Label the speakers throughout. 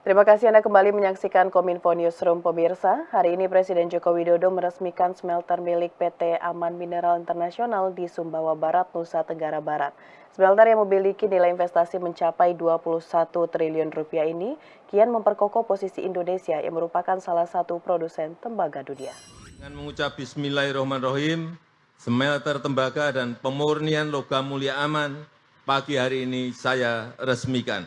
Speaker 1: Terima kasih Anda kembali menyaksikan Kominfo Newsroom pemirsa. Hari ini Presiden Joko Widodo meresmikan smelter milik PT Aman Mineral Internasional di Sumbawa Barat, Nusa Tenggara Barat. Smelter yang memiliki nilai investasi mencapai 21 triliun rupiah ini kian memperkokoh posisi Indonesia yang merupakan salah satu produsen tembaga dunia.
Speaker 2: Dengan mengucap Bismillahirrahmanirrahim, smelter tembaga dan pemurnian logam mulia Aman pagi hari ini saya resmikan.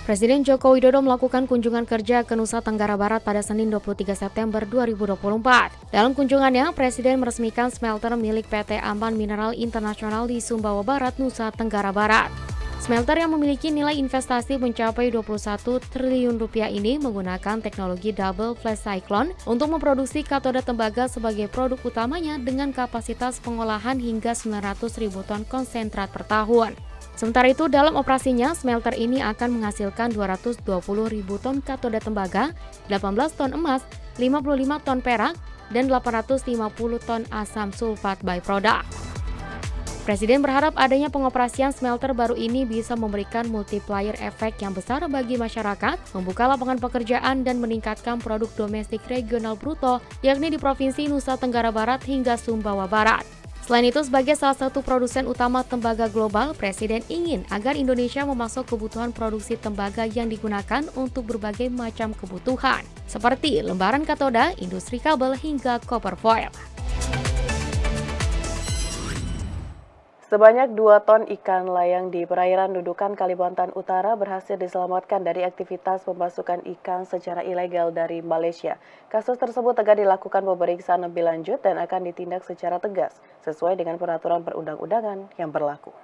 Speaker 3: Presiden Joko Widodo melakukan kunjungan kerja ke Nusa Tenggara Barat pada Senin 23 September 2024. Dalam kunjungannya, Presiden meresmikan smelter milik PT Aman Mineral Internasional di Sumbawa Barat, Nusa Tenggara Barat. Smelter yang memiliki nilai investasi mencapai 21 triliun rupiah ini menggunakan teknologi double flash cyclone untuk memproduksi katoda tembaga sebagai produk utamanya dengan kapasitas pengolahan hingga 900.000 ton konsentrat per tahun. Sementara itu, dalam operasinya, smelter ini akan menghasilkan 220.000 ton katoda tembaga, 18 ton emas, 55 ton perak, dan 850 ton asam sulfat byproduct. Presiden berharap adanya pengoperasian smelter baru ini bisa memberikan multiplier efek yang besar bagi masyarakat, membuka lapangan pekerjaan dan meningkatkan produk domestik regional bruto, yakni di Provinsi Nusa Tenggara Barat hingga Sumbawa Barat. Selain itu, sebagai salah satu produsen utama tembaga global, Presiden ingin agar Indonesia memasok kebutuhan produksi tembaga yang digunakan untuk berbagai macam kebutuhan, seperti lembaran katoda, industri kabel, hingga copper foil.
Speaker 1: Sebanyak 2 ton ikan layang di perairan Nunukan, Kalimantan Utara berhasil diselamatkan dari aktivitas pemasukan ikan secara ilegal dari Malaysia. Kasus tersebut tengah dilakukan pemeriksaan lebih lanjut dan akan ditindak secara tegas sesuai dengan peraturan perundang-undangan yang berlaku.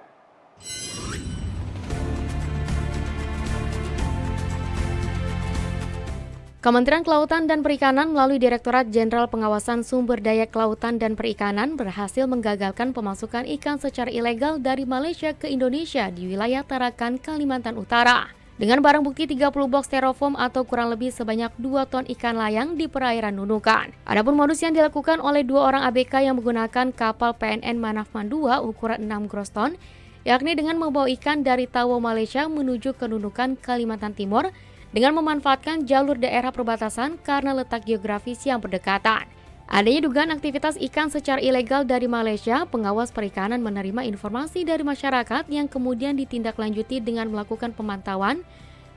Speaker 3: Kementerian Kelautan dan Perikanan melalui Direktorat Jenderal Pengawasan Sumber Daya Kelautan dan Perikanan berhasil menggagalkan pemasukan ikan secara ilegal dari Malaysia ke Indonesia di wilayah Tarakan, Kalimantan Utara. Dengan barang bukti 30 box styrofoam atau kurang lebih sebanyak 2 ton ikan layang di perairan Nunukan. Adapun modus yang dilakukan oleh 2 orang ABK yang menggunakan kapal PNN Manafman 2 ukuran 6 gross ton, yakni dengan membawa ikan dari Tawau, Malaysia menuju ke Nunukan, Kalimantan Timur, dengan memanfaatkan jalur daerah perbatasan karena letak geografis yang berdekatan. Adanya dugaan aktivitas ikan secara ilegal dari Malaysia, pengawas perikanan menerima informasi dari masyarakat yang kemudian ditindaklanjuti dengan melakukan pemantauan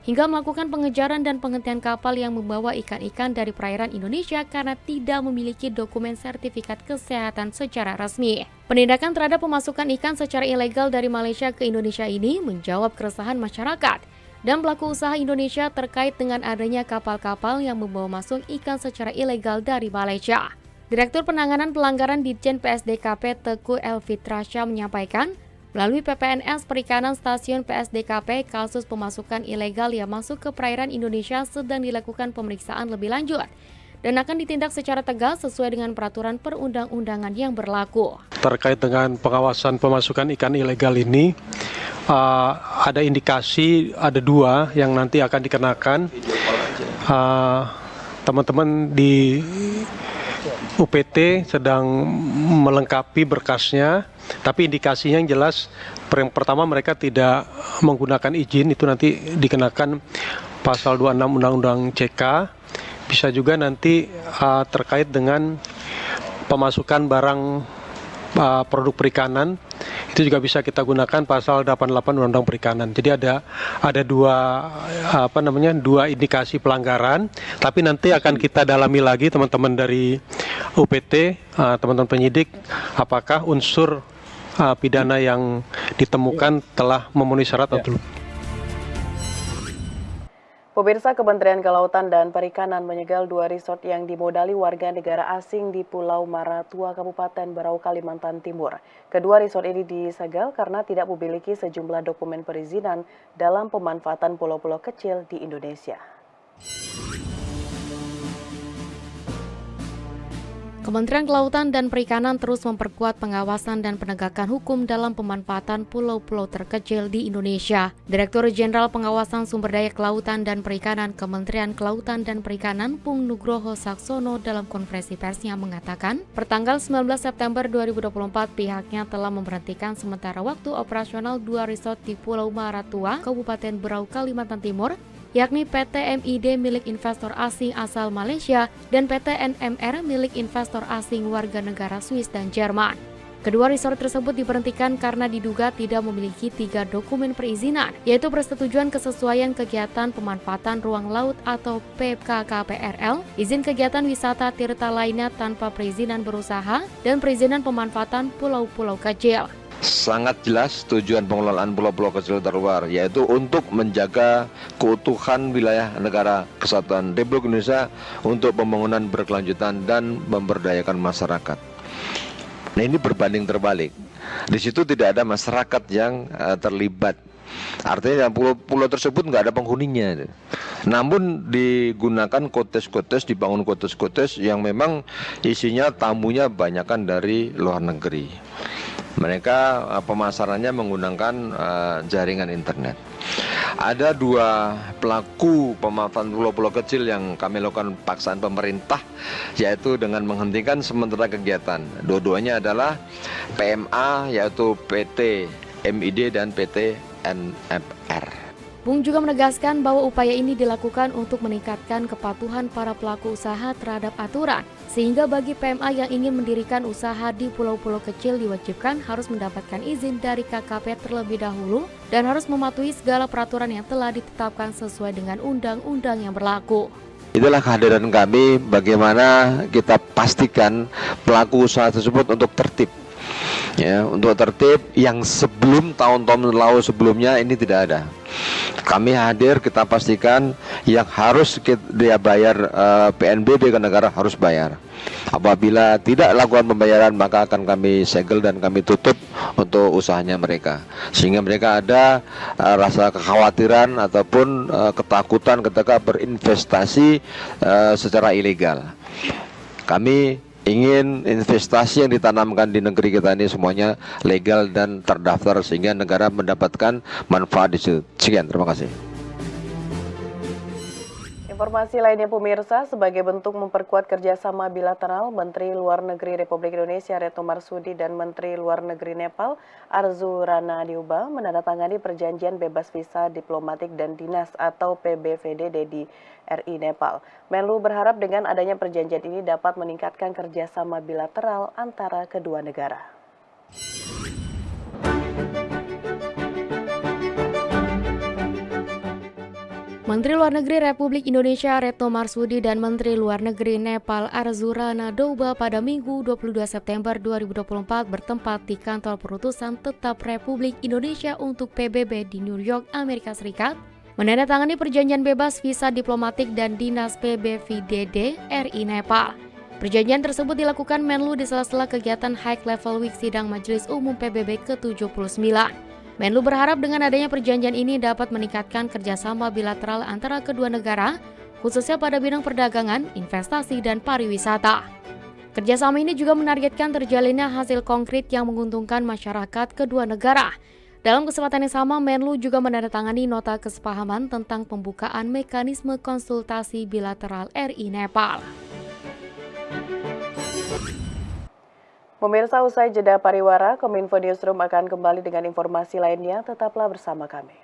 Speaker 3: hingga melakukan pengejaran dan penghentian kapal yang membawa ikan-ikan dari perairan Indonesia karena tidak memiliki dokumen sertifikat kesehatan secara resmi. Penindakan terhadap pemasukan ikan secara ilegal dari Malaysia ke Indonesia ini menjawab keresahan masyarakat dan pelaku usaha Indonesia terkait dengan adanya kapal-kapal yang membawa masuk ikan secara ilegal dari Malaysia. Direktur Penanganan Pelanggaran Ditjen PSDKP Teguh Elfitrasya menyampaikan, melalui PPNS Perikanan Stasiun PSDKP, kasus pemasukan ilegal yang masuk ke perairan Indonesia sedang dilakukan pemeriksaan lebih lanjut dan akan ditindak secara tegas sesuai dengan peraturan perundang-undangan yang berlaku.
Speaker 4: Terkait dengan pengawasan pemasukan ikan ilegal ini, ada indikasi ada 2 yang nanti akan dikenakan. Teman-teman di UPT sedang melengkapi berkasnya, tapi indikasinya yang jelas yang pertama mereka tidak menggunakan izin, itu nanti dikenakan pasal 26 Undang-Undang CK. Bisa juga nanti terkait dengan pemasukan barang produk perikanan, itu juga bisa kita gunakan pasal 88 Undang-Undang Perikanan. Jadi ada 2 indikasi pelanggaran, tapi nanti akan kita dalami lagi teman-teman dari UPT, teman-teman penyidik, apakah unsur pidana yang ditemukan telah memenuhi syarat atau belum.
Speaker 1: Pemirsa, Kementerian Kelautan dan Perikanan menyegal 2 resort yang dimodali warga negara asing di Pulau Maratua, Kabupaten Berau, Kalimantan Timur. Kedua resort ini disegel karena tidak memiliki sejumlah dokumen perizinan dalam pemanfaatan pulau-pulau kecil di Indonesia.
Speaker 3: Kementerian Kelautan dan Perikanan terus memperkuat pengawasan dan penegakan hukum dalam pemanfaatan pulau-pulau terkecil di Indonesia. Direktur Jenderal Pengawasan Sumber Daya Kelautan dan Perikanan Kementerian Kelautan dan Perikanan Pung Nugroho Saksono dalam konferensi persnya mengatakan, pertanggal 19 September 2024 pihaknya telah memberhentikan sementara waktu operasional 2 resort di Pulau Maratua, Kabupaten Berau, Kalimantan Timur, yakni PT MID milik investor asing asal Malaysia dan PT NMR milik investor asing warga negara Swiss dan Jerman. Kedua resort tersebut diberhentikan karena diduga tidak memiliki 3 dokumen perizinan, yaitu Persetujuan Kesesuaian Kegiatan Pemanfaatan Ruang Laut atau PKKPRL, izin kegiatan wisata tirta lainnya tanpa perizinan berusaha, dan perizinan pemanfaatan pulau-pulau kecil.
Speaker 5: Sangat jelas tujuan pengelolaan pulau-pulau kecil terluar, yaitu untuk menjaga keutuhan wilayah negara kesatuan Republik Indonesia untuk pembangunan berkelanjutan dan memberdayakan masyarakat. Nah, ini berbanding terbalik. Di situ tidak ada masyarakat yang terlibat. Artinya pulau-pulau tersebut nggak ada penghuninya. Namun digunakan kotes-kotes, dibangun kotes-kotes yang memang isinya tamunya banyakkan dari luar negeri. Mereka pemasarannya menggunakan jaringan internet. Ada 2 pelaku pemanfaatan pulau-pulau kecil yang kami lakukan paksaan pemerintah, yaitu dengan menghentikan sementara kegiatan. Dua-duanya adalah PMA, yaitu PT MID dan PT NMR.
Speaker 3: Pung juga menegaskan bahwa upaya ini dilakukan untuk meningkatkan kepatuhan para pelaku usaha terhadap aturan, sehingga bagi PMA yang ingin mendirikan usaha di pulau-pulau kecil diwajibkan harus mendapatkan izin dari KKP terlebih dahulu dan harus mematuhi segala peraturan yang telah ditetapkan sesuai dengan undang-undang yang berlaku.
Speaker 5: Itulah kehadiran kami, bagaimana kita pastikan pelaku usaha tersebut untuk tertib. Ya, untuk tertib yang sebelum tahun-tahun lalu sebelumnya ini tidak ada. Kami hadir, kita pastikan yang harus dia bayar PNBP ke negara harus bayar. Apabila tidak lakukan pembayaran maka akan kami segel dan kami tutup untuk usahanya mereka. Sehingga mereka ada rasa kekhawatiran ataupun ketakutan ketika berinvestasi secara ilegal. Kami ingin investasi yang ditanamkan di negeri kita ini semuanya legal dan terdaftar sehingga negara mendapatkan manfaat di situ. Sekian, terima kasih.
Speaker 1: Informasi lainnya pemirsa, sebagai bentuk memperkuat kerjasama bilateral, Menteri Luar Negeri Republik Indonesia Retno Marsudi dan Menteri Luar Negeri Nepal Arzu Rana Diuba menandatangani perjanjian bebas visa diplomatik dan dinas atau PBVDD di RI Nepal. Menlu berharap dengan adanya perjanjian ini dapat meningkatkan kerjasama bilateral antara kedua negara.
Speaker 3: Menteri Luar Negeri Republik Indonesia Retno Marsudi dan Menteri Luar Negeri Nepal Arzu Rana Diuba pada Minggu 22 September 2024 bertempat di kantor perutusan tetap Republik Indonesia untuk PBB di New York, Amerika Serikat, menandatangani perjanjian bebas visa diplomatik dan dinas PBVDD RI Nepal. Perjanjian tersebut dilakukan Menlu di sela-sela kegiatan High Level Week Sidang Majelis Umum PBB ke-79. Menlu berharap dengan adanya perjanjian ini dapat meningkatkan kerjasama bilateral antara kedua negara, khususnya pada bidang perdagangan, investasi, dan pariwisata. Kerjasama ini juga menargetkan terjalinnya hasil konkret yang menguntungkan masyarakat kedua negara. Dalam kesempatan yang sama, Menlu juga menandatangani nota kesepahaman tentang pembukaan mekanisme konsultasi bilateral RI Nepal.
Speaker 1: Pemirsa, usai jeda pariwara, Kominfo Newsroom akan kembali dengan informasi lainnya. Tetaplah bersama kami.